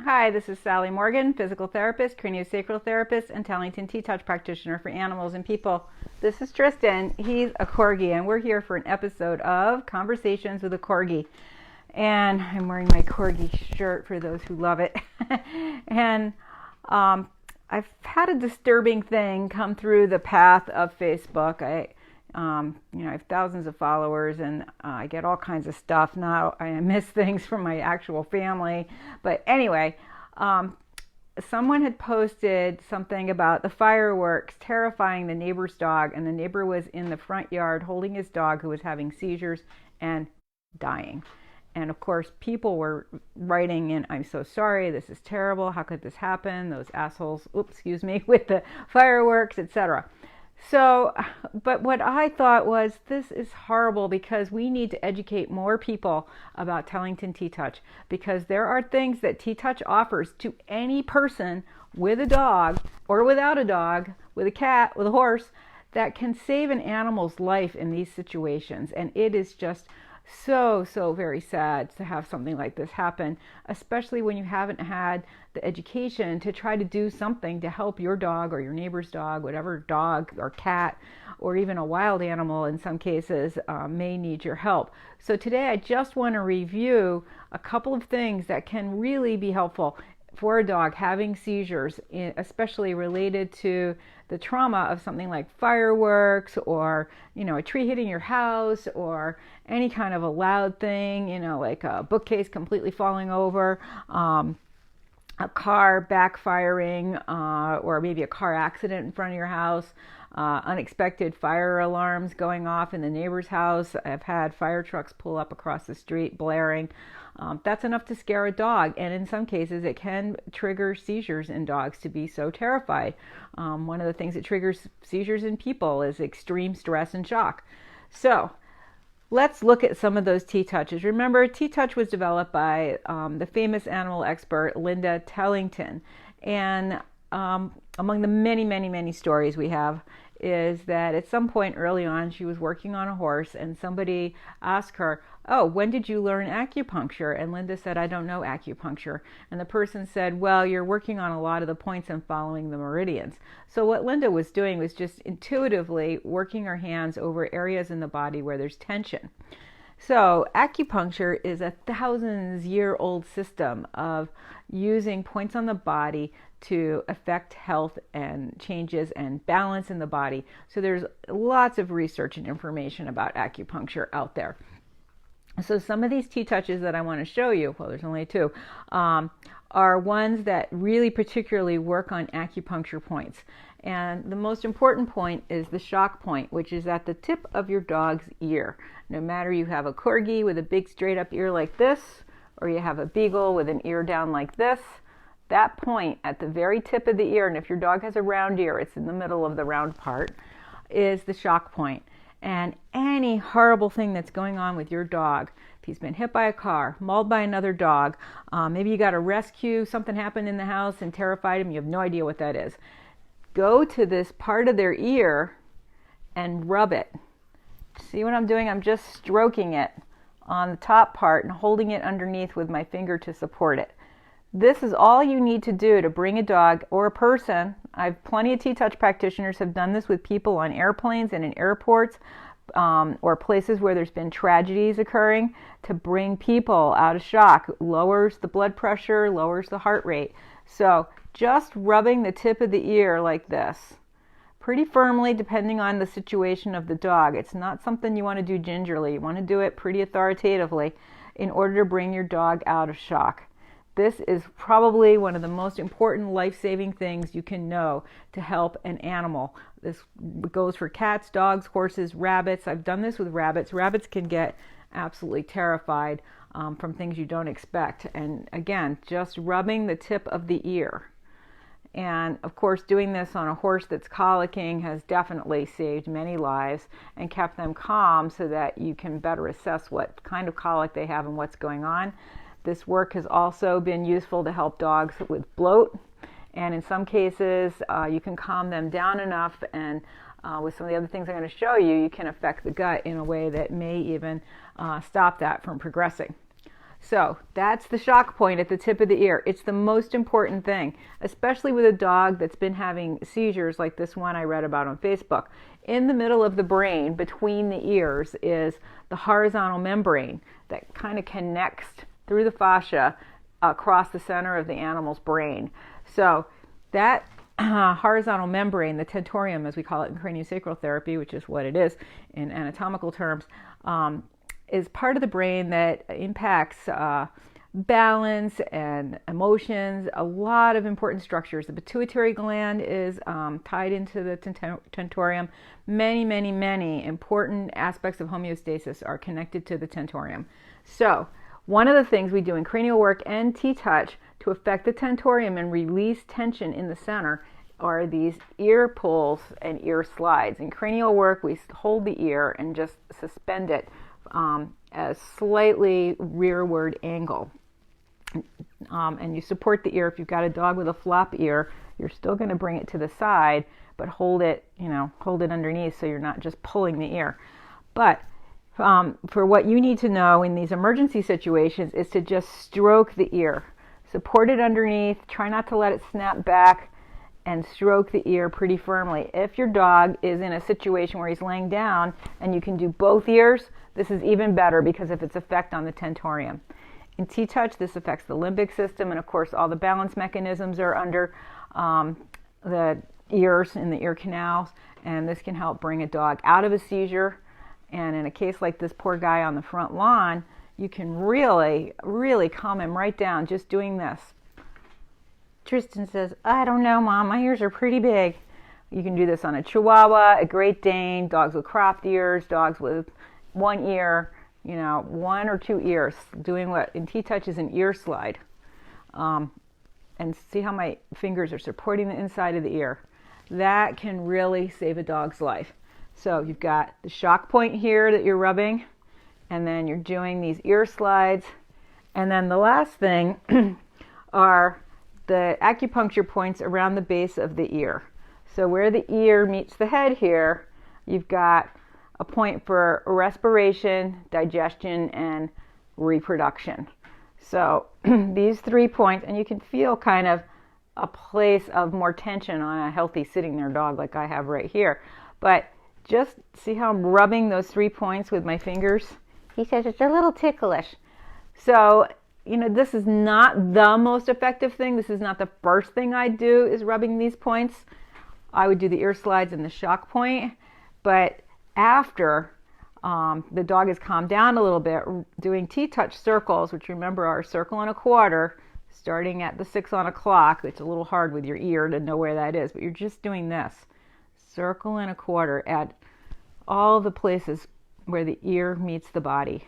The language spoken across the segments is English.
Hi, this is Sally Morgan, physical therapist, craniosacral therapist, and Tellington TTouch practitioner for animals and people. This is Tristan. He's a Corgi, and we're here for an episode of Conversations with a Corgi. And I'm wearing my Corgi shirt for those who love it. And I've had a disturbing thing come through the path of Facebook. I have thousands of followers, and I get all kinds of stuff. Now I miss things from my actual family. But anyway, someone had posted something about the fireworks terrifying the neighbor's dog, and the neighbor was in the front yard holding his dog who was having seizures and dying. And of course, people were writing in, "I'm so sorry, this is terrible, how could this happen? Those assholes, with the fireworks, etc." So, but what I thought was, this is horrible, because we need to educate more people about Tellington TTouch, because there are things that TTouch offers to any person with a dog or without a dog, with a cat, with a horse, that can save an animal's life in these situations. And it is just so very sad to have something like this happen, especially when you haven't had the education to try to do something to help your dog or your neighbor's dog, whatever dog or cat or even a wild animal in some cases may need your help. So today I just want to review a couple of things that can really be helpful for a dog having seizures, especially related to the trauma of something like fireworks, or a tree hitting your house, or any kind of a loud thing, like a bookcase completely falling over, a car backfiring, or maybe a car accident in front of your house, unexpected fire alarms going off in the neighbor's house. I've had fire trucks pull up across the street blaring. That's enough to scare a dog, and in some cases it can trigger seizures in dogs to be so terrified. One of the things that triggers seizures in people is extreme stress and shock. So let's look at some of those TTouches. Remember, TTouch was developed by the famous animal expert Linda Tellington, and among the many stories we have is that at some point early on she was working on a horse, and somebody asked her, "Oh, when did you learn acupuncture?" And Linda said, "I don't know acupuncture." And the person said, "Well, you're working on a lot of the points and following the meridians." So what Linda was doing was just intuitively working her hands over areas in the body where there's tension. So acupuncture is a thousands-year-old system of using points on the body to affect health and changes and balance in the body. So there's lots of research and information about acupuncture out there. So some of these TTouches that I want to show you, well, there's only two, are ones that really particularly work on acupuncture points. And the most important point is the shock point, which is at the tip of your dog's ear. No matter you have a Corgi with a big straight up ear like this, or you have a Beagle with an ear down like this, that point at the very tip of the ear, and if your dog has a round ear, it's in the middle of the round part, is the shock point. And any horrible thing that's going on with your dog, if he's been hit by a car, mauled by another dog, maybe you got a rescue, something happened in the house and terrified him, you have no idea what that is. Go to this part of their ear and rub it. See what I'm doing? I'm just stroking it on the top part and holding it underneath with my finger to support it. This is all you need to do to bring a dog or a person. I've plenty of TTouch practitioners have done this with people on airplanes and in airports, or places where there's been tragedies occurring, to bring people out of shock. Lowers the blood pressure, lowers the heart rate. So just rubbing the tip of the ear like this, pretty firmly depending on the situation of the dog. It's not something you want to do gingerly. You want to do it pretty authoritatively in order to bring your dog out of shock. This is probably one of the most important life-saving things you can know to help an animal. This goes for cats, dogs, horses, rabbits. I've done this with rabbits. Rabbits can get absolutely terrified from things you don't expect. And again, just rubbing the tip of the ear. And of course, doing this on a horse that's colicking has definitely saved many lives and kept them calm so that you can better assess what kind of colic they have and what's going on. This work has also been useful to help dogs with bloat, and in some cases you can calm them down enough, and with some of the other things I'm going to show you, you can affect the gut in a way that may even stop that from progressing. So that's the shock point at the tip of the ear. It's the most important thing, especially with a dog that's been having seizures like this one I read about on Facebook. In the middle of the brain, between the ears, is the horizontal membrane that kind of connects through the fascia across the center of the animal's brain. So that horizontal membrane, the tentorium as we call it in craniosacral therapy, which is what it is in anatomical terms, is part of the brain that impacts balance and emotions, a lot of important structures. The pituitary gland is tied into the tentorium. Many important aspects of homeostasis are connected to the tentorium. So one of the things we do in cranial work and TTouch to affect the tentorium and release tension in the center are these ear pulls and ear slides. In cranial work, we hold the ear and just suspend it at a slightly rearward angle. And you support the ear. If you've got a dog with a flop ear, you're still going to bring it to the side, but hold it underneath so you're not just pulling the ear. But for what you need to know in these emergency situations is to just stroke the ear. Support it underneath. Try not to let it snap back, and stroke the ear pretty firmly. If your dog is in a situation where he's laying down and you can do both ears, this is even better because of its effect on the tentorium. In TTouch, this affects the limbic system, and of course all the balance mechanisms are under the ears and the ear canals, and this can help bring a dog out of a seizure. And in a case like this poor guy on the front lawn, you can really calm him right down just doing this. Tristan says, I don't know, Mom, my ears are pretty big. You can do this on a Chihuahua, a Great Dane, dogs with cropped ears, dogs with one ear, one or two ears, doing what in TTouch is an ear slide. And see how my fingers are supporting the inside of the ear. That can really save a dog's life. So you've got the shock point here that you're rubbing, and then you're doing these ear slides. And then the last thing are the acupuncture points around the base of the ear. So where the ear meets the head here, you've got a point for respiration, digestion, and reproduction. So these 3 points, and you can feel kind of a place of more tension on a healthy sitting there dog like I have right here. But just see how I'm rubbing those 3 points with my fingers? He says it's a little ticklish. So this is not the most effective thing. This is not the first thing I do is rubbing these points. I would do the ear slides and the shock point. But after the dog has calmed down a little bit, doing TTouch circles, which remember are a circle and a quarter, starting at the 6 on a clock. It's a little hard with your ear to know where that is, but you're just doing this. Circle and a quarter at all the places where the ear meets the body.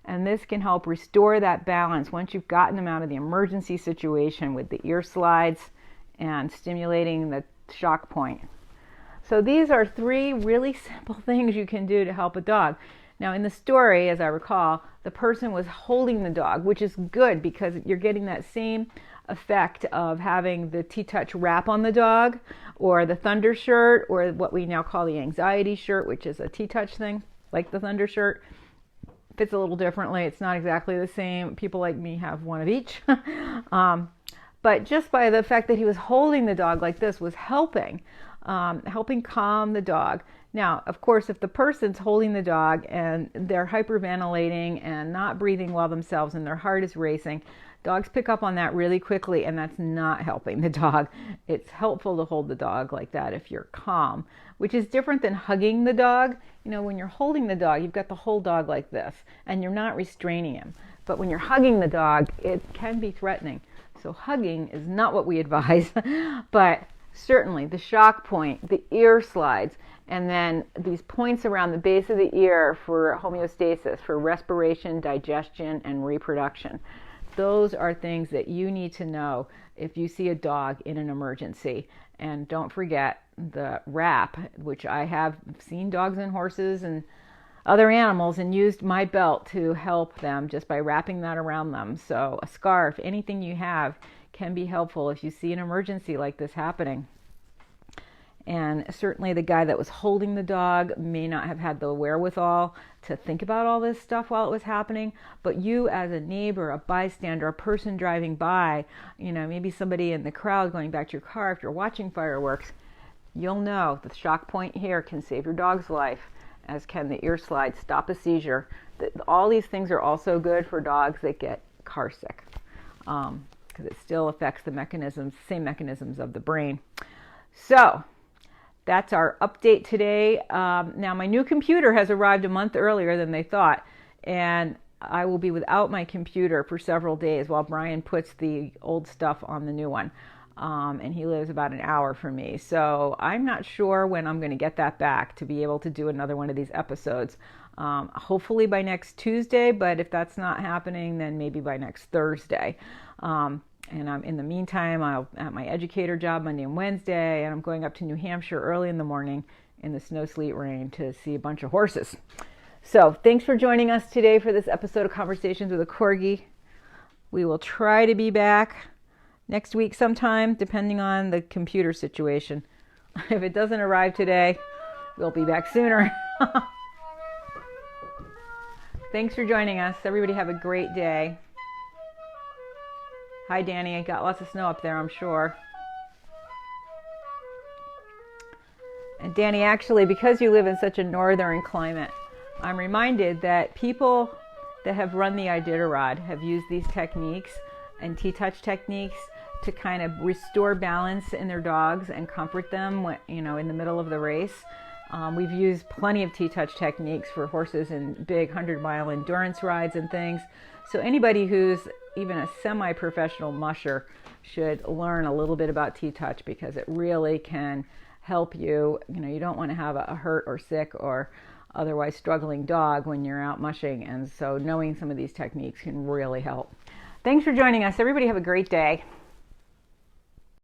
And this can help restore that balance once you've gotten them out of the emergency situation with the ear slides and stimulating the shock point. So these are 3 really simple things you can do to help a dog. Now in the story, as I recall, the person was holding the dog, which is good because you're getting that same effect of having the TTouch wrap on the dog, or the Thunder shirt, or what we now call the anxiety shirt, which is a TTouch thing, like the Thunder shirt. Fits a little differently. It's not exactly the same. People like me have one of each. But just by the fact that he was holding the dog like this was helping calm the dog. Now, of course, if the person's holding the dog and they're hyperventilating and not breathing well themselves and their heart is racing, dogs pick up on that really quickly, and that's not helping the dog. It's helpful to hold the dog like that if you're calm, which is different than hugging the dog. When you're holding the dog, you've got the whole dog like this, and you're not restraining him. But when you're hugging the dog, it can be threatening. So hugging is not what we advise, but certainly the shock point, the ear slides, and then these points around the base of the ear for homeostasis, for respiration, digestion, and reproduction. Those are things that you need to know if you see a dog in an emergency. And don't forget the wrap, which I have seen dogs and horses and other animals and used my belt to help them just by wrapping that around them. So a scarf, anything you have can be helpful if you see an emergency like this happening. And certainly the guy that was holding the dog may not have had the wherewithal to think about all this stuff while it was happening. But you as a neighbor, a bystander, a person driving by, maybe somebody in the crowd going back to your car if you're watching fireworks, you'll know the shock point here can save your dog's life, as can the ear slide, stop a seizure. All these things are also good for dogs that get car sick, because it still affects the same mechanisms of the brain. So that's our update today. Now my new computer has arrived a month earlier than they thought, and I will be without my computer for several days while Brian puts the old stuff on the new one. And he lives about an hour from me. So I'm not sure when I'm going to get that back to be able to do another one of these episodes. Hopefully by next Tuesday, but if that's not happening, then maybe by next Thursday. And in the meantime, I'll at my educator job Monday and Wednesday, and I'm going up to New Hampshire early in the morning in the snow, sleet, rain to see a bunch of horses. So thanks for joining us today for this episode of Conversations with a Corgi. We will try to be back next week sometime, depending on the computer situation. If it doesn't arrive today, we'll be back sooner. Thanks for joining us. Everybody have a great day. Hi, Danny. I got lots of snow up there, I'm sure. And Danny, actually, because you live in such a northern climate, I'm reminded that people that have run the Iditarod have used these techniques and TTouch techniques to kind of restore balance in their dogs and comfort them, in the middle of the race. We've used plenty of TTouch techniques for horses in big 100-mile endurance rides and things. So anybody who's even a semi-professional musher should learn a little bit about TTouch, because it really can help you. You don't want to have a hurt or sick or otherwise struggling dog when you're out mushing. And so knowing some of these techniques can really help. Thanks for joining us. Everybody have a great day.